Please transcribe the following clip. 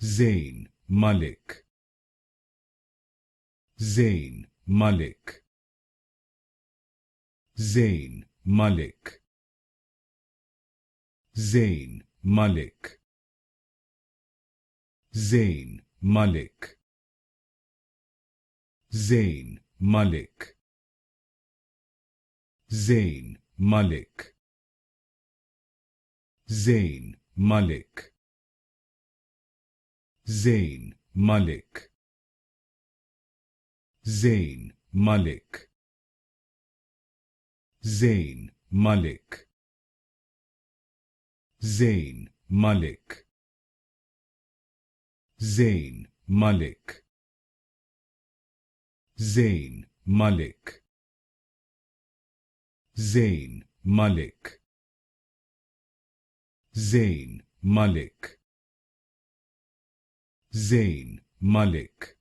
Zayn Malik, Zayn Malik, Zayn Malik, Zayn Malik, Zayn Malik, Zayn Malik, Zayn Malik, Zayn Malik, Zayn Malik, Zayn Malik, Zayn Malik, Zayn Malik, Zayn Malik, Zayn Malik, Zayn Malik, Zayn Malik, Zayn Malik,